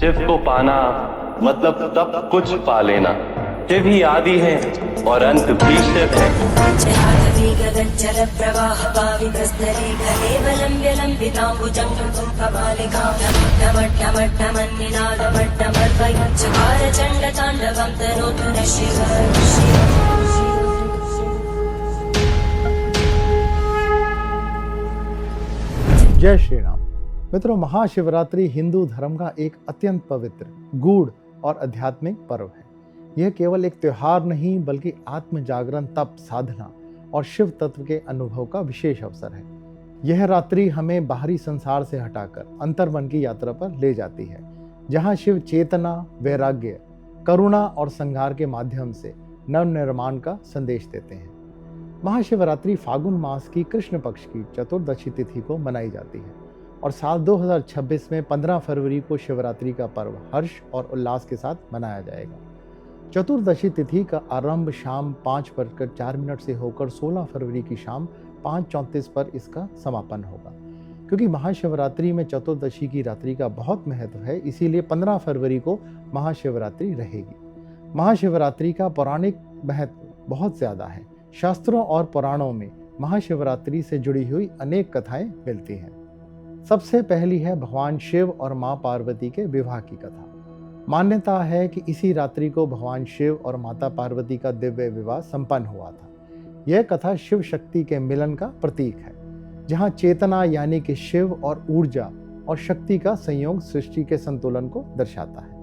शिव को पाना मतलब सब कुछ पा लेना। शिव ही आदि है और अंत भी शिव है। जल प्रवाह पावितस्तरे केवलं विलंबिताम्बुजं चकार चंड तांडवं तनोतु न शिव। जय श्री राम। मित्रों, महाशिवरात्रि हिंदू धर्म का एक अत्यंत पवित्र, गूढ़ और आध्यात्मिक पर्व है। यह केवल एक त्योहार नहीं बल्कि आत्म जागरण, तप, साधना और शिव तत्व के अनुभव का विशेष अवसर है। यह रात्रि हमें बाहरी संसार से हटाकर अंतर्मन की यात्रा पर ले जाती है, जहां शिव चेतना, वैराग्य, करुणा और संहार के माध्यम से नवनिर्माण का संदेश देते हैं। महाशिवरात्रि फागुन मास की कृष्ण पक्ष की चतुर्दशी तिथि को मनाई जाती है और साल 2026 में 15 फरवरी को शिवरात्रि का पर्व हर्ष और उल्लास के साथ मनाया जाएगा। चतुर्दशी तिथि का आरंभ शाम 5:04 से होकर 16 फरवरी की शाम 5:34 पर इसका समापन होगा। क्योंकि महाशिवरात्रि में चतुर्दशी की रात्रि का बहुत महत्व है, इसीलिए 15 फरवरी को महाशिवरात्रि रहेगी। महाशिवरात्रि का पौराणिक महत्व बहुत ज्यादा है। शास्त्रों और पुराणों में महाशिवरात्रि से जुड़ी हुई अनेक कथाएं मिलती हैं। सबसे पहली है भगवान शिव और मां पार्वती के विवाह की कथा। मान्यता है कि इसी रात्रि को भगवान शिव और माता पार्वती का दिव्य विवाह संपन्न हुआ था। यह कथा शिव शक्ति के मिलन का प्रतीक है, जहां चेतना यानी कि शिव और ऊर्जा और शक्ति का संयोग सृष्टि के संतुलन को दर्शाता है।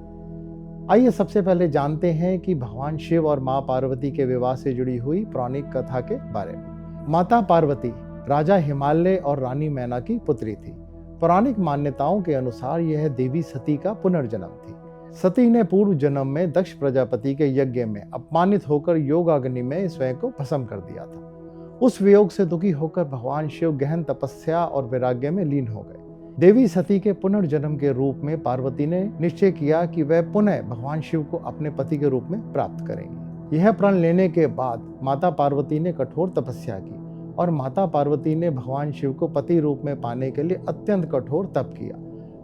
आइए सबसे पहले जानते हैं कि भगवान शिव और मां पार्वती के विवाह से जुड़ी हुई पौराणिक कथा के बारे में। माता पार्वती राजा हिमालय और रानी मैना की पुत्री थी। पौराणिक मान्यताओं के अनुसार यह देवी सती का पुनर्जन्म थी। सती ने पूर्व जन्म में दक्ष प्रजापति के यज्ञ में अपमानित होकर योगाग्नि में स्वयं को भस्म कर दिया था। उस वियोग से दुखी होकर भगवान शिव गहन तपस्या और वैराग्य में लीन हो गए। देवी सती के पुनर्जन्म के रूप में पार्वती ने निश्चय किया कि वह पुनः भगवान शिव को अपने पति के रूप में प्राप्त करेंगी। यह प्रण लेने के बाद माता पार्वती ने कठोर तपस्या की और माता पार्वती ने भगवान शिव को पति रूप में पाने के लिए अत्यंत कठोर तप किया।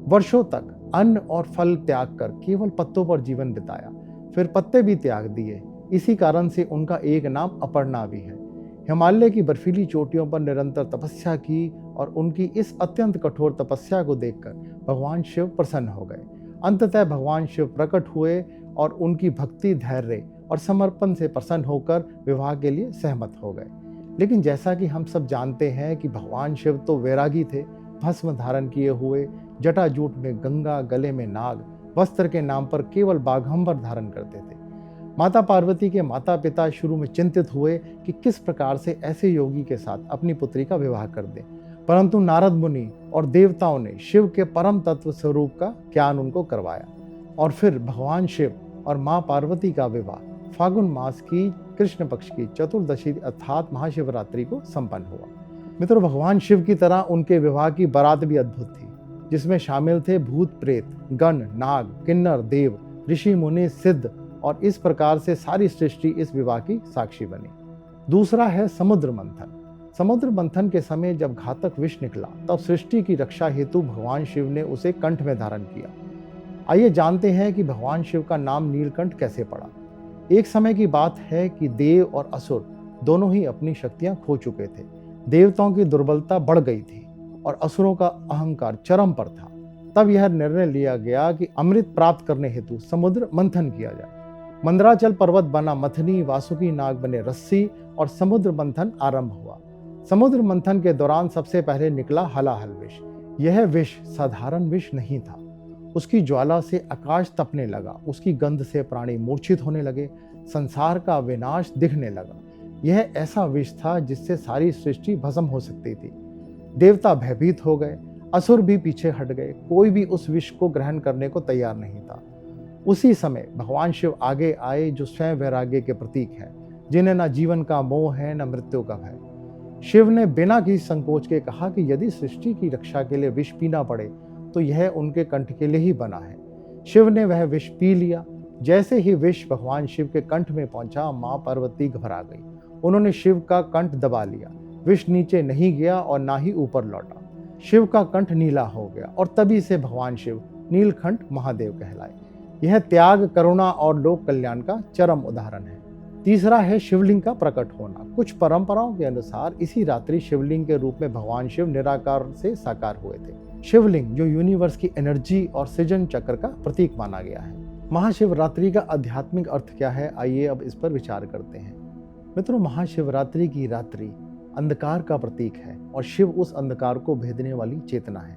वर्षों तक अन्न और फल त्याग कर केवल पत्तों पर जीवन बिताया, फिर पत्ते भी त्याग दिए। इसी कारण से उनका एक नाम अपर्णा भी है। हिमालय की बर्फीली चोटियों पर निरंतर तपस्या की और उनकी इस अत्यंत कठोर तपस्या को देखकर भगवान शिव प्रसन्न हो गए। अंततः भगवान शिव प्रकट हुए और उनकी भक्ति, धैर्य और समर्पण से प्रसन्न होकर विवाह के लिए सहमत हो गए। लेकिन जैसा कि हम सब जानते हैं कि भगवान शिव तो वैरागी थे, भस्म धारण किए हुए, जटाजूट में गंगा, गले में नाग, वस्त्र के नाम पर केवल बाघंबर धारण करते थे। माता पार्वती के माता पिता शुरू में चिंतित हुए कि किस प्रकार से ऐसे योगी के साथ अपनी पुत्री का विवाह कर दें, परंतु नारद मुनि और देवताओं ने शिव के परम तत्व स्वरूप का ज्ञान उनको करवाया और फिर भगवान शिव और मां पार्वती का विवाह फागुन मास की कृष्ण पक्ष की चतुर्दशी अर्थात महाशिवरात्रि को संपन्न हुआ। मित्रों, भगवान शिव की तरह उनके विवाह की बारात भी अद्भुत थी, जिसमें शामिल थे भूत, प्रेत, गण, नाग, किन्नर, देव, ऋषि, मुनि, सिद्ध और इस प्रकार से सारी सृष्टि इस विवाह की साक्षी बनी। दूसरा है समुद्र मंथन। समुद्र मंथन के समय जब घातक विष निकला तब सृष्टि की रक्षा हेतु भगवान शिव ने उसे कंठ में धारण किया। आइए जानते हैं कि भगवान शिव का नाम नीलकंठ कैसे पड़ा। एक समय की बात है कि देव और असुर दोनों ही अपनी शक्तियां खो चुके थे। देवताओं की दुर्बलता बढ़ गई थी और असुरों का अहंकार चरम पर था। तब यह निर्णय लिया गया कि अमृत प्राप्त करने हेतु समुद्र मंथन किया जाए। मंदराचल पर्वत बना मथनी, वासुकी नाग बने रस्सी और समुद्र मंथन आरंभ हुआ। समुद्र मंथन के दौरान सबसे पहले निकला हलाहल विष। यह विष साधारण विष नहीं था। उसकी ज्वाला से आकाश तपने लगा, उसकी गंध से प्राणी मूर्छित होने लगे, संसार का विनाश दिखने लगा। यह ऐसा विष था जिससे सारी सृष्टि भस्म हो सकती थी। देवता भयभीत हो गए, असुर भी पीछे हट गए। कोई भी उस विष को ग्रहण करने को तैयार नहीं था। उसी समय भगवान शिव आगे आए, जो स्वयं वैराग्य के प्रतीक हैं, जिन्हें न जीवन का मोह है न मृत्यु का भय। शिव ने बिना किसी संकोच के कहा कि यदि सृष्टि की रक्षा के लिए विष पीना पड़े तो यह उनके कंठ के लिए ही बना है। शिव ने वह विष पी लिया। जैसे ही विष भगवान शिव के कंठ में पहुंचा, मां पार्वती घबरा गई। उन्होंने शिव का कंठ दबा लिया। विष नीचे नहीं गया और ना ही ऊपर लौटा। शिव का कंठ नीला हो गया और तभी से भगवान शिव नीलकंठ महादेव कहलाए। यह त्याग, करुणा और लोक कल्याण का चरम उदाहरण है। तीसरा है शिवलिंग का प्रकट होना। कुछ परंपराओं के अनुसार इसी रात्रि शिवलिंग के रूप में भगवान शिव निराकार से साकार हुए थे। शिवलिंग जो यूनिवर्स की एनर्जी और सृजन चक्र का प्रतीक माना गया है। महाशिवरात्रि का आध्यात्मिक अर्थ क्या है, आइए अब इस पर विचार करते हैं। मित्रों, महाशिवरात्रि की रात्रि अंधकार का प्रतीक है और शिव उस अंधकार को भेदने वाली चेतना है।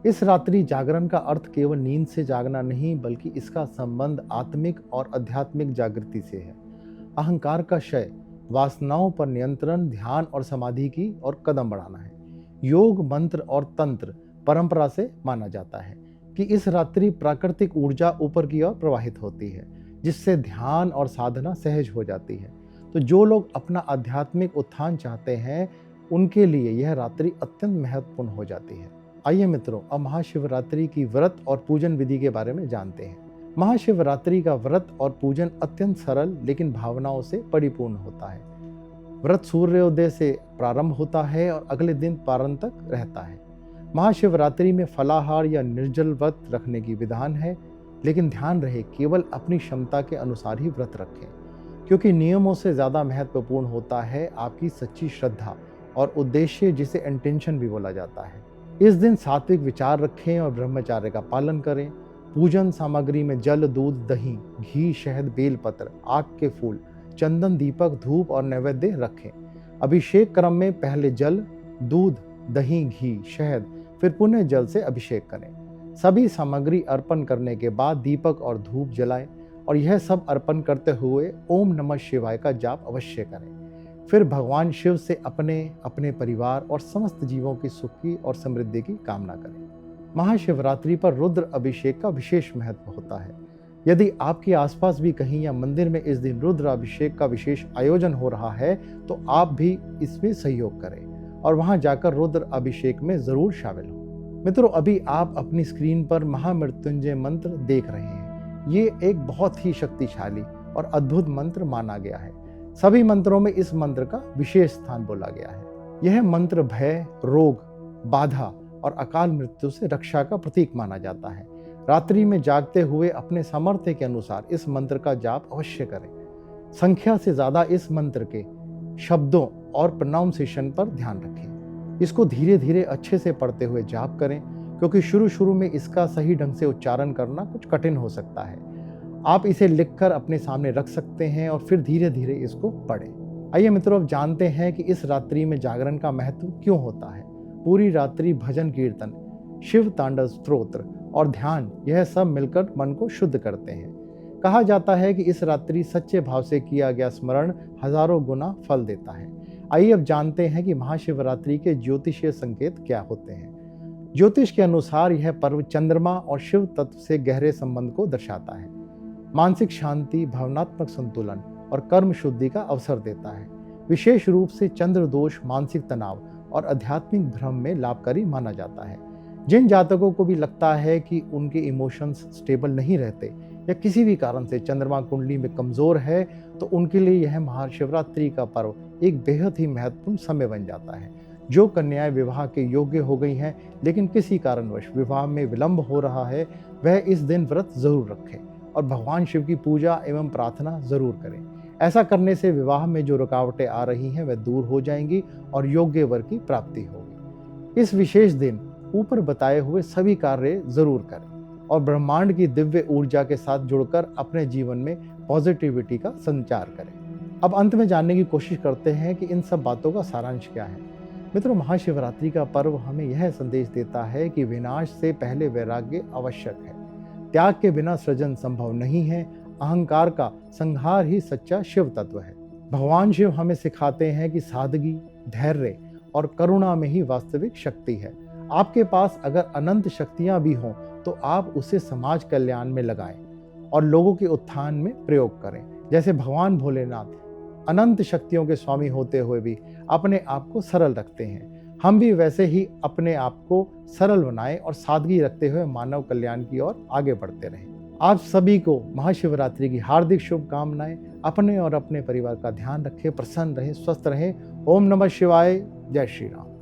इस रात्रि जागरण का अर्थ केवल नींद से जागना नहीं, बल्कि इसका संबंध आत्मिक और आध्यात्मिक जागृति से है। अहंकार का क्षय, वासनाओं पर नियंत्रण, ध्यान और समाधि की ओर कदम बढ़ाना है। योग, मंत्र और तंत्र परंपरा से माना जाता है कि इस रात्रि प्राकृतिक ऊर्जा ऊपर की ओर प्रवाहित होती है, जिससे ध्यान और साधना सहज हो जाती है। तो जो लोग अपना आध्यात्मिक उत्थान चाहते हैं, उनके लिए यह रात्रि अत्यंत महत्वपूर्ण हो जाती है। आइए मित्रों, अब महाशिवरात्रि की व्रत और पूजन विधि के बारे में जानते हैं। महाशिवरात्रि का व्रत और पूजन अत्यंत सरल लेकिन भावनाओं से परिपूर्ण होता है। व्रत सूर्योदय से प्रारंभ होता है और अगले दिन पारण तक रहता है। महाशिवरात्रि में फलाहार या निर्जल व्रत रखने की विधान है, लेकिन ध्यान रहे केवल अपनी क्षमता के अनुसार ही व्रत रखें, क्योंकि नियमों से ज़्यादा महत्वपूर्ण होता है आपकी सच्ची श्रद्धा और उद्देश्य, जिसे इंटेंशन भी बोला जाता है। इस दिन सात्विक विचार रखें और ब्रह्मचर्य का पालन करें। पूजन सामग्री में जल, दूध, दही, घी, शहद, बेलपत्र, आक के फूल, चंदन, दीपक, धूप और नैवेद्य रखें। अभिषेक क्रम में पहले जल, दूध, दही, घी, शहद, फिर पुनः जल से अभिषेक करें। सभी सामग्री अर्पण करने के बाद दीपक और धूप जलाएं और यह सब अर्पण करते हुए ओम नमः शिवाय का जाप अवश्य करें। फिर भगवान शिव से अपने, अपने परिवार और समस्त जीवों की सुख की और समृद्धि की कामना करें। महाशिवरात्रि पर रुद्र अभिषेक का विशेष महत्व होता है। यदि आपके आसपास भी कहीं या मंदिर में इस दिन रुद्र अभिषेक का विशेष आयोजन हो रहा है, तो आप भी इसमें सहयोग करें और वहां जाकर रुद्र अभिषेक में जरूर शामिल हों। मित्रों, अभी आप अपनी स्क्रीन पर महामृत्युंजय मंत्र देख रहे हैं। ये एक बहुत ही शक्तिशाली और अद्भुत मंत्र माना गया है। सभी मंत्रों में इस मंत्र का विशेष स्थान बोला गया है। यह मंत्र भय, रोग, बाधा और अकाल मृत्यु से रक्षा का प्रतीक माना जाता है। रात्रि में जागते हुए अपने सामर्थ्य के अनुसार इस मंत्र का जाप अवश्य करें। संख्या से ज्यादा इस मंत्र के शब्दों और प्रोनाउंसिएशन पर ध्यान रखें। इसको धीरे धीरे अच्छे से पढ़ते हुए जाप करें, क्योंकि शुरू में इसका सही ढंग से उच्चारण करना कुछ कठिन हो सकता है। आप इसे लिखकर अपने सामने रख सकते हैं और फिर धीरे धीरे इसको पढ़ें। आइए मित्रों, अब जानते हैं कि इस रात्रि में जागरण का महत्व क्यों होता है। पूरी रात्रि भजन कीर्तन, शिव तांडव स्तोत्र और ध्यान, यह सब मिलकर मन को शुद्ध करते हैं। कहा जाता है कि इस रात्रि सच्चे भाव से किया गया स्मरण हजारों गुना फल देता है। आइए अब जानते हैं कि महाशिवरात्रि के ज्योतिषीय संकेत क्या होते हैं। ज्योतिष के अनुसार यह पर्व चंद्रमा और शिव तत्व से गहरे संबंध को दर्शाता है। मानसिक शांति, भावनात्मक संतुलन और कर्म शुद्धि का अवसर देता है। विशेष रूप से चंद्र दोष मानसिक तनाव और आध्यात्मिक भ्रम में लाभकारी माना जाता है। जिन जातकों को भी लगता है कि उनके इमोशंस स्टेबल नहीं रहते या किसी भी कारण से चंद्रमा कुंडली में कमजोर है, तो उनके लिए यह महाशिवरात्रि का पर्व एक बेहद ही महत्वपूर्ण समय बन जाता है। जो कन्याएं विवाह के योग्य हो गई हैं लेकिन किसी कारणवश विवाह में विलंब हो रहा है, वह इस दिन व्रत जरूर रखें और भगवान शिव की पूजा एवं प्रार्थना जरूर करें। ऐसा करने से विवाह में जो रुकावटें आ रही हैं वह दूर हो जाएंगी और योग्य वर की प्राप्ति होगी। इस विशेष दिन ऊपर बताए हुए सभी कार्य जरूर करें और ब्रह्मांड की दिव्य ऊर्जा के साथ जुड़कर अपने जीवन में पॉजिटिविटी का संचार करें। अब अंत में जानने की कोशिश करते हैं कि इन सब बातों का सारांश क्या है। मित्रों, महाशिवरात्रि का पर्व हमें यह संदेश देता है कि विनाश से पहले वैराग्य आवश्यक है। त्याग के बिना सृजन संभव नहीं है। अहंकार का संहार ही सच्चा शिव तत्व है। भगवान शिव हमें सिखाते हैं कि सादगी, धैर्य और करुणा में ही वास्तविक शक्ति है। आपके पास अगर अनंत शक्तियां भी हों तो आप उसे समाज कल्याण में लगाएं और लोगों के उत्थान में प्रयोग करें। जैसे भगवान भोलेनाथ अनंत शक्तियों के स्वामी होते हुए भी अपने आप को सरल रखते हैं, हम भी वैसे ही अपने आप को सरल बनाएं और सादगी रखते हुए मानव कल्याण की ओर आगे बढ़ते रहें। आप सभी को महाशिवरात्रि की हार्दिक शुभकामनाएं। अपने और अपने परिवार का ध्यान रखें, प्रसन्न रहें, स्वस्थ रहें। ओम नमः शिवाय। जय श्री राम।